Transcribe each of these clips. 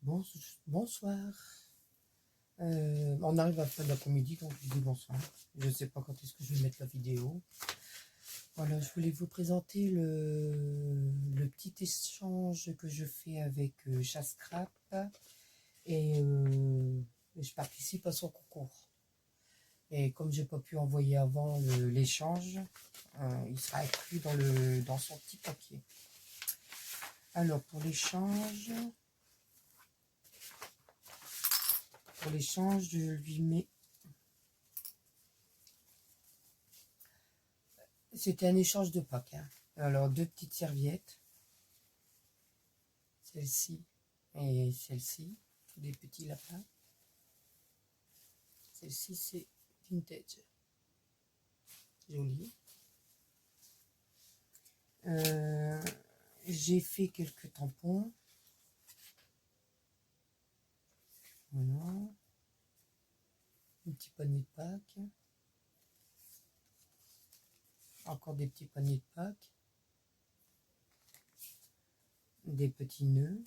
Bon, bonsoir. On arrive à la fin de l'après-midi, donc je dis bonsoir. Je ne sais pas quand est-ce que je vais mettre la vidéo. Voilà, je voulais vous présenter le petit échange que je fais avec Chascrap et je participe à son concours. Et comme j'ai pas pu envoyer avant l'échange, il sera inclus dans son petit papier. Alors pour l'échange, je lui mets. C'était un échange de Pâques. Hein. Alors, 2 petites serviettes. Celle-ci et celle-ci. Des petits lapins. Celle-ci, c'est vintage. Joli. J'ai fait quelques tampons. Voilà. Un petit panier de Pâques. Encore des petits paniers de Pâques. Des petits nœuds.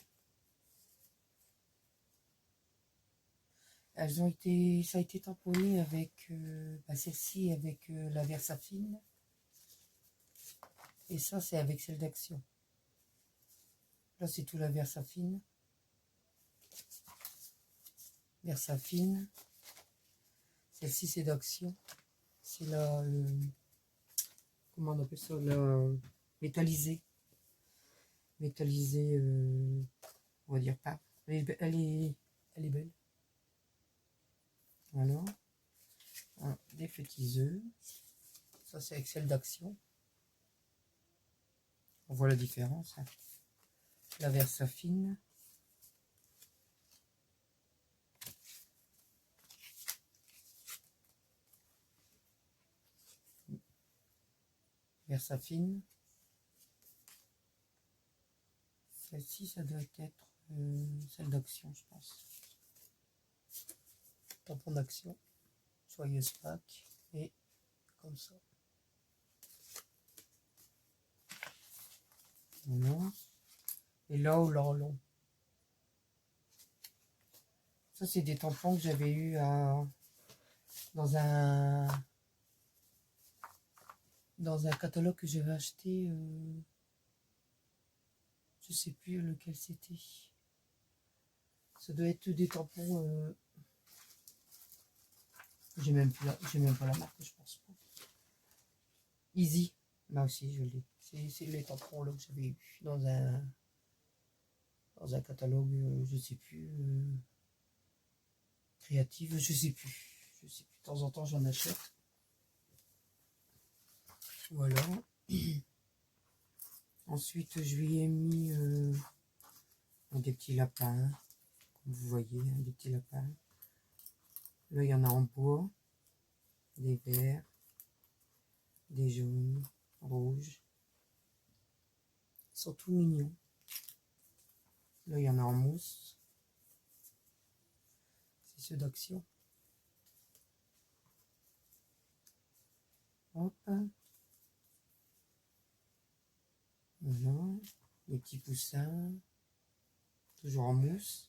Ça a été tamponné avec celle-ci avec la Versafine. Et ça, c'est avec celle d'Action. Là, c'est tout la Versafine. Versafine. Celle-ci, c'est d'Action. C'est la... comment on appelle ça, la métallisée. Métallisée, on va dire pas. Elle est belle. Voilà. Des petits œufs. Ça, c'est avec celle d'Action. On voit la différence. Hein. La Versafine. Versafine. Celle-ci, ça doit être celle d'Action, je pense. Tampon d'Action. Joyeuse Pâques. Et comme ça. Voilà. Et là, au long. Ça, c'est des tampons que j'avais eu dans un catalogue que j'avais acheté. Je sais plus lequel c'était. Ça doit être des tampons. J'ai même pas la marque, je pense pas. Easy. Là aussi, je l'ai. C'est les tampons là que j'avais eu dans un catalogue, je sais plus. Créative, je sais plus. De temps en temps, j'en achète. Voilà. Ensuite, je lui ai mis des petits lapins. Comme vous voyez, hein, des petits lapins. Là, il y en a en bois. Des verts. Des jaunes. Rouges. Ils sont tout mignons. Là, il y en a en mousse. C'est ceux d'Action. Hop. Voilà. Les petits poussins. Toujours en mousse.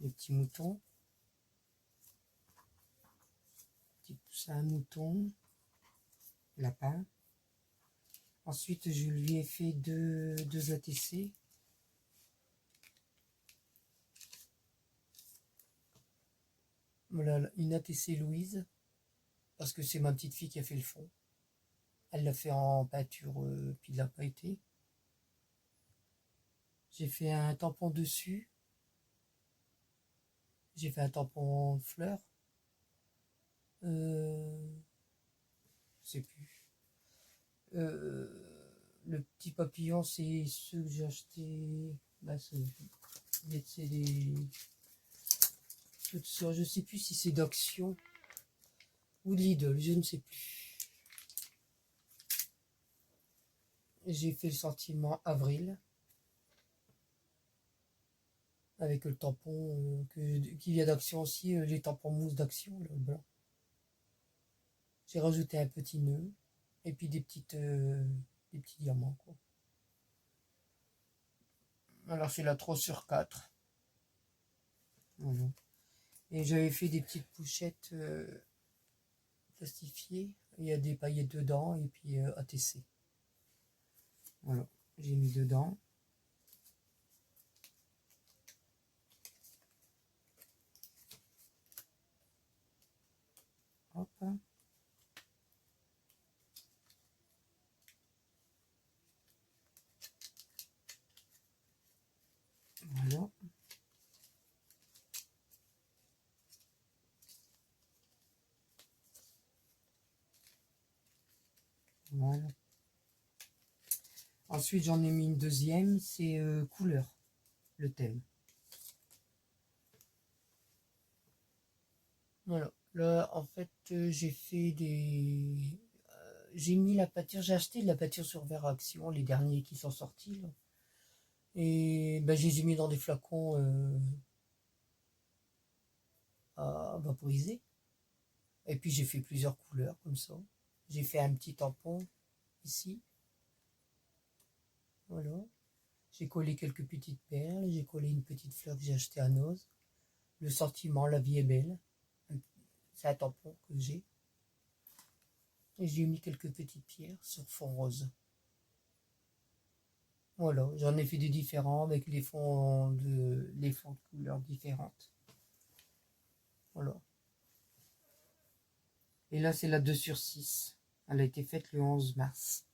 Les petits moutons. Petits poussins moutons. Lapin. Ensuite, je lui ai fait deux ATC. Voilà, une ATC Louise, parce que c'est ma petite fille qui a fait le fond. Elle l'a fait en peinture, puis il l'a pas été. J'ai fait un tampon dessus. J'ai fait un tampon de fleurs. Je sais plus. Le petit papillon, c'est ceux que j'ai acheté. Là, c'est des toutes sortes. Je sais plus si c'est d'Action ou de Lidl, je ne sais plus. J'ai fait le sentiment avril avec le tampon qui vient d'Action aussi, les tampons mousse d'Action, le blanc. J'ai rajouté un petit nœud et puis des petits diamants, quoi. Alors c'est la 3/4. Voilà. Et j'avais fait des petites pochettes plastifiées. Il y a des paillettes dedans et puis ATC. Voilà, j'ai mis dedans. Hop. Voilà. Voilà. Ensuite, j'en ai mis une deuxième, c'est couleur, le thème. Voilà. Là, en fait, j'ai fait des... j'ai mis la pâture, j'ai acheté de la pâture sur verre action, les derniers qui sont sortis, là. Et ben, je les ai mis dans des flacons à vaporiser. Et puis, j'ai fait plusieurs couleurs, comme ça. J'ai fait un petit tampon, ici. Voilà. J'ai collé quelques petites perles, j'ai collé une petite fleur que j'ai achetée à Noz. Le sentiment, la vie est belle. C'est un tampon que j'ai. Et j'ai mis quelques petites pierres sur fond rose. Voilà, j'en ai fait des différents avec les fonds de couleurs différentes. Voilà. Et là, c'est la 2/6. Elle a été faite le 11 mars.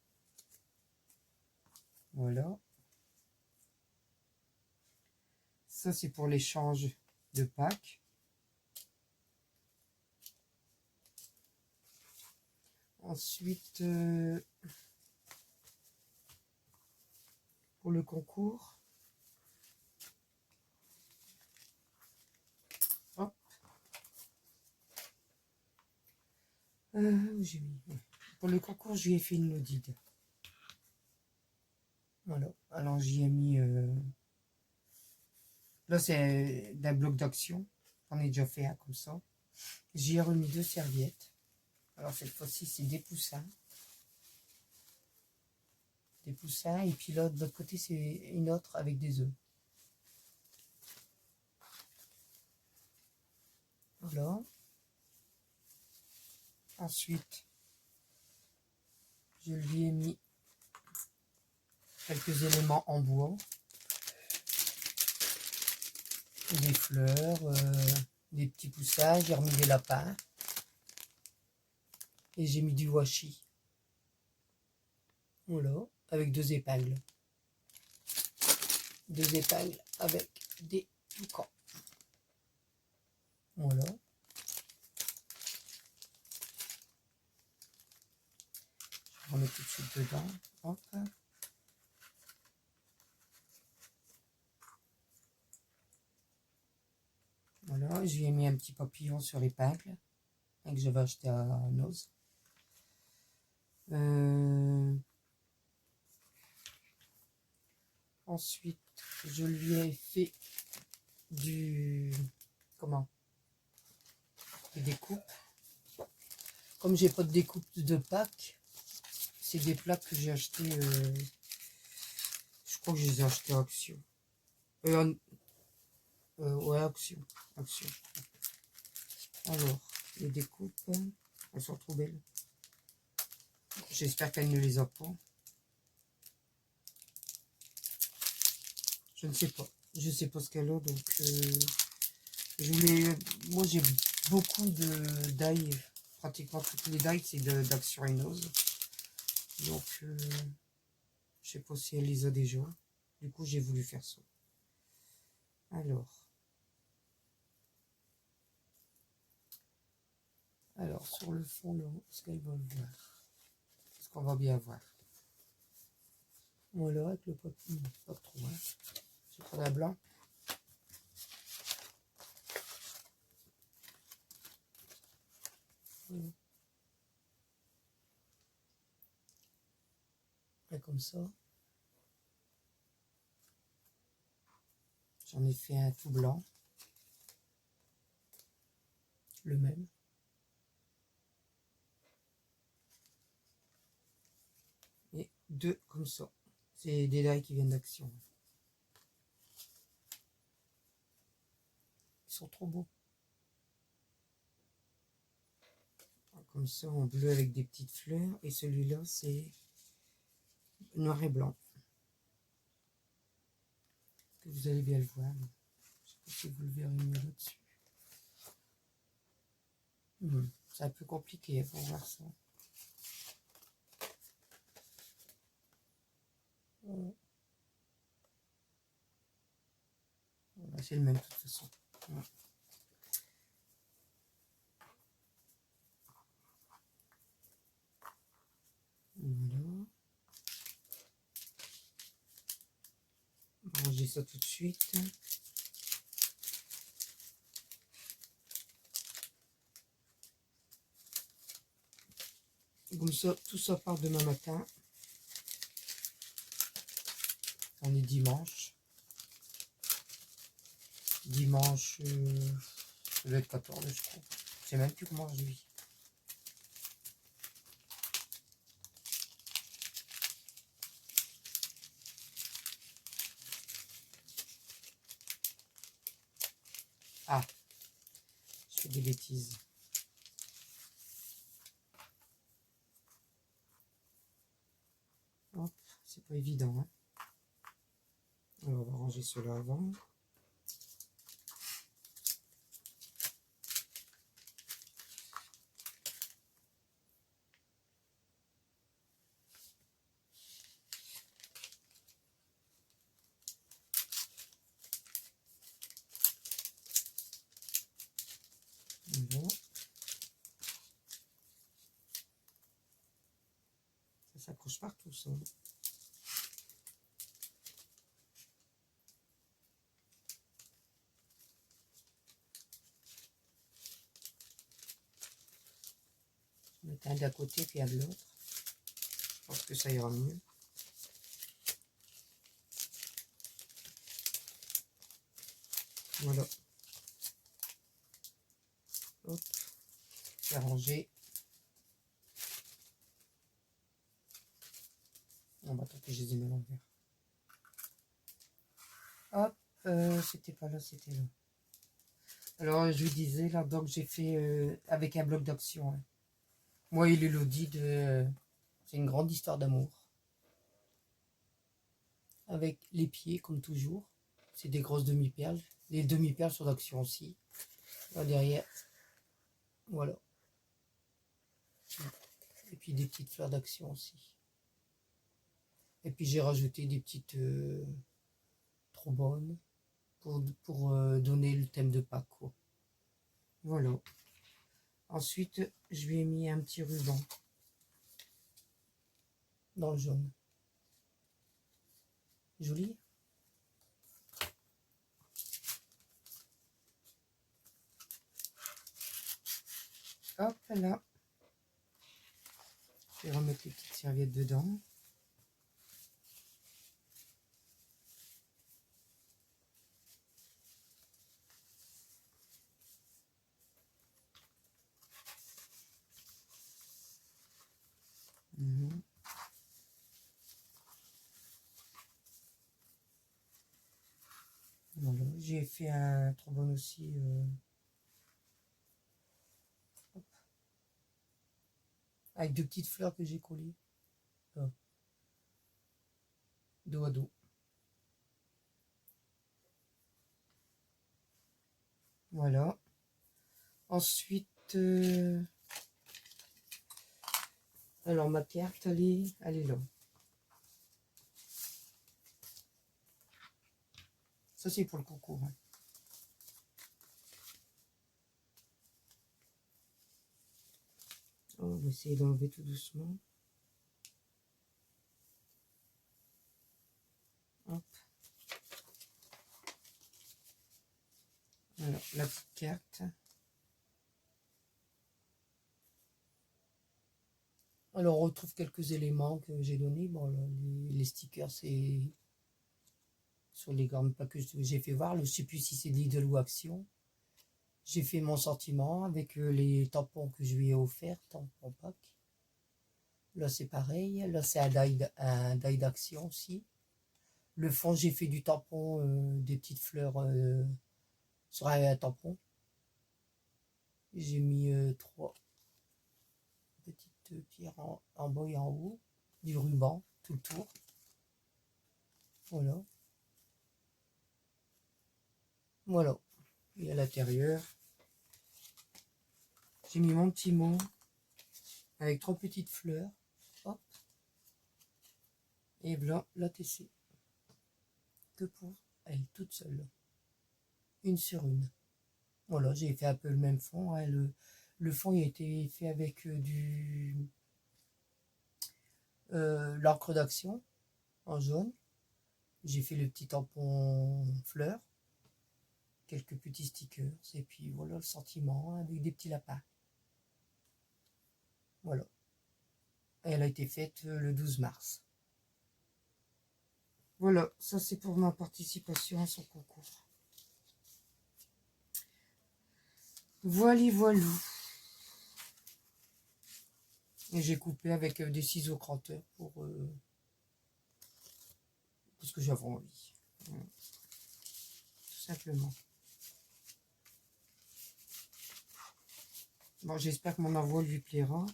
Voilà. Ça, c'est pour l'échange de Pâques. Ensuite, pour le concours. Hop. Où j'ai mis. Pour le concours, je lui ai fait une Nodide. Voilà. Alors, j'y ai mis... Là, c'est d'un bloc d'action. J'en ai déjà fait un comme ça. J'y ai remis 2 serviettes. Alors, cette fois-ci, c'est des poussins. Des poussins. Et puis là, de l'autre côté, c'est une autre avec des œufs. Voilà. Ensuite, je lui ai mis quelques éléments en bois. Des fleurs, des petits poussins. J'ai remis des lapins. Et j'ai mis du washi. Voilà. Avec 2 épingles. 2 épingles avec des toucans. Voilà. Je remets tout de suite dedans. Hop. Voilà, je lui ai mis un petit papillon sur l'épingle que j'avais acheté à Noz. Ensuite, je lui ai fait du... Comment? Des découpes. Comme j'ai pas de découpe de Pâques, c'est des plaques que j'ai acheté. Je crois que je les ai achetés à Action. Ouais, Action. Action. Alors, les découpes, elles sont trop belles. J'espère qu'elle ne les a pas. Je ne sais pas. Je ne sais pas ce qu'elle a, donc je voulais. Moi, j'ai beaucoup de d'ail. Pratiquement toutes les dailles, c'est d'Action Rose. Donc, je sais pas si elle les a déjà. Du coup, j'ai voulu faire ça. Alors sur le fond, là, est-ce qu'elle va le voir? Est-ce qu'on va bien voir? Voilà, avec le papier, pas trop. Hein. J'ai pris la blanc. Voilà. Et comme ça. J'en ai fait un tout blanc. Le même. Et 2 comme ça. C'est des dailles qui viennent d'Action. sont trop beaux. Comme ça, en bleu avec des petites fleurs. Et celui-là, c'est noir et blanc. Que vous allez bien le voir. Je sais pas si vous le verrez mieux là-dessus. C'est un peu compliqué pour voir ça. Voilà, c'est le même de toute façon. Voilà. On va ranger ça tout de suite. Comme ça, tout ça part demain matin. On est dimanche. Dimanche, ça doit être 14, je crois. Je sais même plus comment je vis. Ah, je fais des bêtises. Hop, c'est pas évident. Hein. Alors, on va ranger cela avant. Voilà. Ça s'accroche partout, ça. Je mets un d'un côté puis un de l'autre. Je pense que ça ira mieux. Voilà. Hop, c'est rangé. On va tant que je les ai mis à l'envers. Hop, c'était pas là, c'était là. Alors, je vous disais, là, donc j'ai fait avec un bloc d'action. Hein. Moi et l'Élodie, c'est une grande histoire d'amour. Avec les pieds, comme toujours. C'est des grosses demi-perles. Les demi-perles sont d'action aussi. Là, derrière. Voilà. Et puis des petites fleurs d'action aussi. Et puis j'ai rajouté des petites trombones pour donner le thème de Pâques. Quoi. Voilà. Ensuite, je lui ai mis un petit ruban dans le jaune. Joli. Hop là. Je vais remettre les petites serviettes dedans. Voilà. J'ai fait un trombone aussi. Avec deux petites fleurs que j'ai collées. Là. Dos à dos. Voilà. Ensuite, alors ma carte, elle est là. Ça, c'est pour le concours. Hein. On va essayer d'enlever tout doucement. Hop. Alors, la petite carte. Alors, on retrouve quelques éléments que j'ai donnés. Bon, là, les stickers, c'est sur les grandes pas que j'ai fait voir. Je ne sais plus si c'est Lidl ou Action. J'ai fait mon sortiment avec les tampons que je lui ai offerts, tampons Pâques. Là, c'est pareil. Là, c'est un die d'Action aussi. Le fond, j'ai fait du tampon, des petites fleurs sur un tampon. J'ai mis 3 petites pierres en bas et en haut, du ruban tout le tour. Voilà. Voilà. Et à l'intérieur, j'ai mis mon petit mot avec 3 petites fleurs. Hop. Et voilà la TC. Que pour elle toute seule. Une sur une. Voilà, j'ai fait un peu le même fond. Hein. Le fond il a été fait avec l'encre d'action en jaune. J'ai fait le petit tampon fleur, quelques petits stickers, et puis voilà le sentiment hein, avec des petits lapins. Voilà. Et elle a été faite le 12 mars. Voilà, ça c'est pour ma participation à son concours. Voilà, voilà. Et j'ai coupé avec des ciseaux cranteurs pour parce que j'avais envie. Voilà. Tout simplement. Bon, j'espère que mon envoi lui plaira.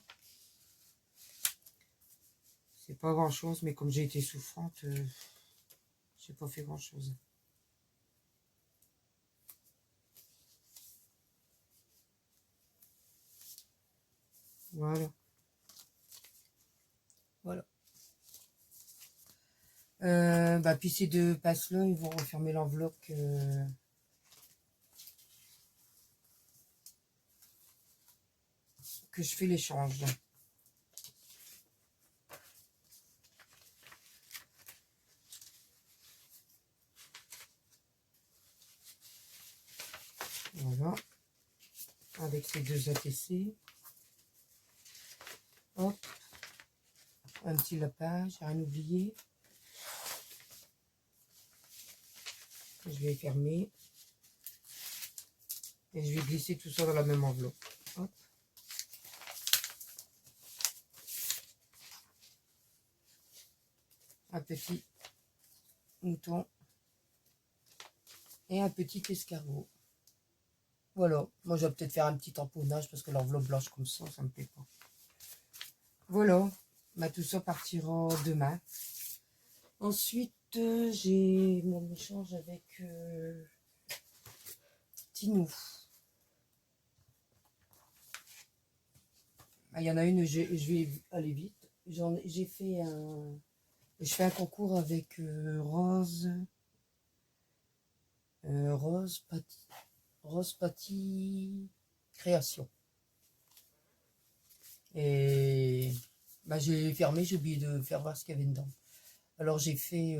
C'est pas grand chose, mais comme j'ai été souffrante, j'ai pas fait grand chose. Voilà. Voilà. Puis ces 2 passes-là, ils vont refermer l'enveloppe que je fais l'échange. Voilà. Avec ces 2 ATC. Hop. Un petit lapin, j'ai rien oublié. Je vais fermer. Et je vais glisser tout ça dans la même enveloppe. Hop. Un petit mouton. Et un petit escargot. Voilà. Moi, je vais peut-être faire un petit tamponnage parce que l'enveloppe blanche comme ça me plaît pas. Voilà. Tout ça partira demain. Ensuite, j'ai mon échange avec Tinou. Il y en a une, je vais aller vite. J'ai fait je fais un concours avec Rose Paty Création. Et j'ai fermé, j'ai oublié de faire voir ce qu'il y avait dedans. Alors j'ai fait...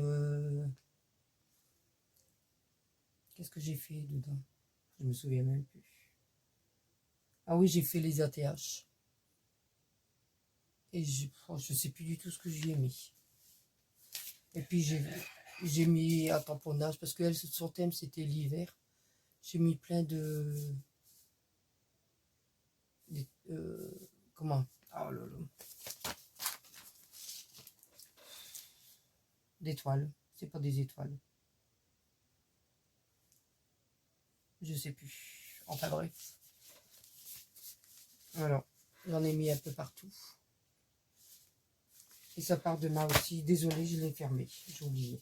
qu'est-ce que j'ai fait dedans? Je me souviens même plus. Ah oui, j'ai fait les ATH. Et je sais plus du tout ce que j'y ai mis. Et puis j'ai mis un tamponnage parce que son thème c'était l'hiver. J'ai mis plein comment? Oh là là. D'étoiles. C'est pas des étoiles. Je sais plus. Enfin bref. Voilà. J'en ai mis un peu partout. Et ça part demain aussi. Désolée, je l'ai fermé. J'ai oublié.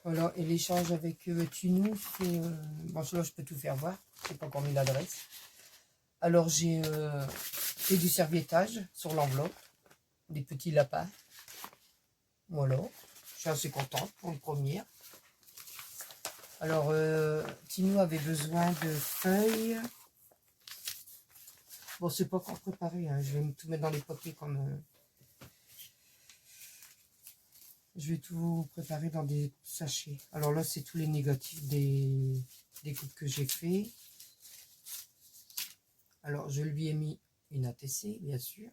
Voilà. Et l'échange avec Tinou, c'est... bon, là, je peux tout faire voir. Je n'ai pas encore mis l'adresse. Alors, j'ai fait du serviettage sur l'enveloppe. Des petits lapins. Voilà. Je suis assez contente pour une première. Alors, Tinou avait besoin de feuilles. Bon, c'est pas encore préparé. Hein. Je vais tout mettre dans les papiers comme... je vais tout préparer dans des sachets. Alors là, c'est tous les négatifs des coupes que j'ai fait. Alors, je lui ai mis une ATC, bien sûr.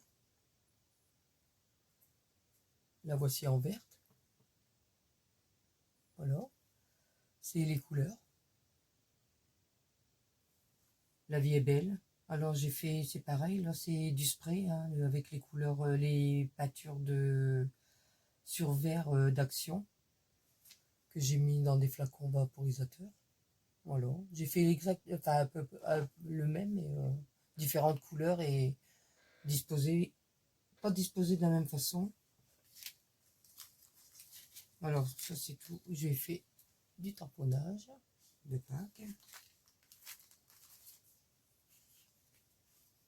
La voici en verte. Voilà. C'est les couleurs. La vie est belle. Alors, j'ai fait, c'est pareil. Là, c'est du spray hein, avec les couleurs, les peintures sur verre d'action que j'ai mis dans des flacons vaporisateurs. Voilà, j'ai fait enfin le même, mais différentes couleurs et disposées, pas disposées de la même façon. Alors ça c'est tout, j'ai fait du tamponnage de Pâques,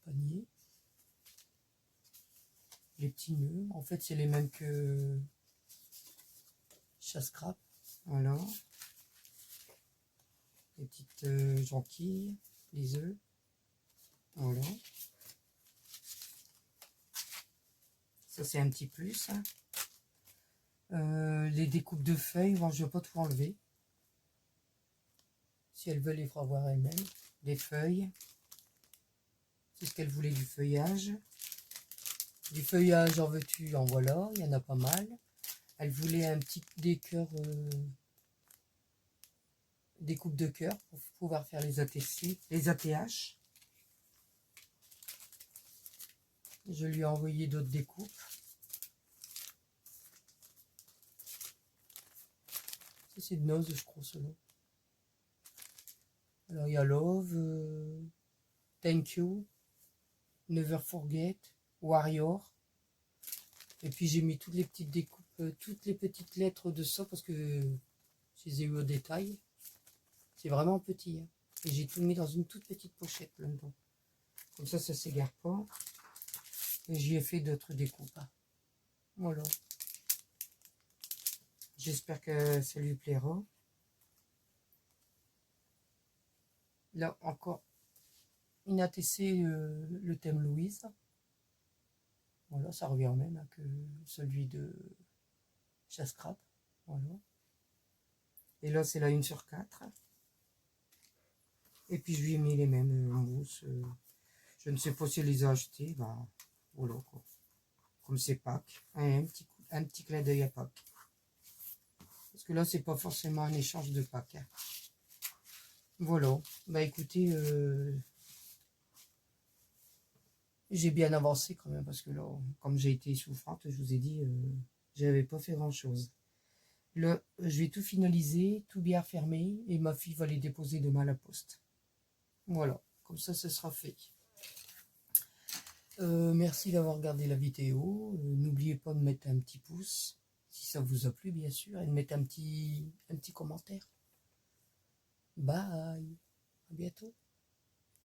panier, les petits nœuds, en fait c'est les mêmes que chasse-crape, voilà, les petites jonquilles, les œufs, voilà, ça c'est un petit plus, hein. Les découpes de feuilles, bon, je ne vais pas tout enlever, si elles veulent les fera voir elles-mêmes, les feuilles, c'est ce qu'elle voulait, du feuillage. Du feuillage, en veux-tu, en voilà, il y en a pas mal. Elle voulait des cœurs, des coupes de cœur pour pouvoir faire les ATC, les ATH. Je lui ai envoyé d'autres découpes. C'est de noz, je crois, cela. Alors, il y a Love, Thank You, Never Forget, Warrior. Et puis, j'ai mis toutes les petites découpes, toutes les petites lettres de ça parce que je les ai eu au détail. C'est vraiment petit, hein. Et j'ai tout mis dans une toute petite pochette là-dedans. Comme ça ne s'égare pas. Et j'y ai fait d'autres découpes. Voilà. J'espère que ça lui plaira. Là, encore une ATC, le thème Louise. Voilà, ça revient au même hein, que celui de Chasse-Crabe. Voilà. Et là, c'est la 1/4. Et puis, je lui ai mis les mêmes en mousse. Je ne sais pas si elle les a achetés. Bah, voilà, quoi. Comme c'est Pâques. Un petit clin d'œil à Pâques. Parce que là, c'est pas forcément un échange de Pâques. Hein. Voilà. Bah, écoutez, j'ai bien avancé quand même. Parce que là, comme j'ai été souffrante, je vous ai dit, j'avais pas fait grand-chose. Là, je vais tout finaliser, tout bien fermer. Et ma fille va les déposer demain à la poste. Voilà. Comme ça, ce sera fait. Merci d'avoir regardé la vidéo. N'oubliez pas de mettre un petit pouce si ça vous a plu bien sûr et de mettre un petit commentaire. Bye, à bientôt.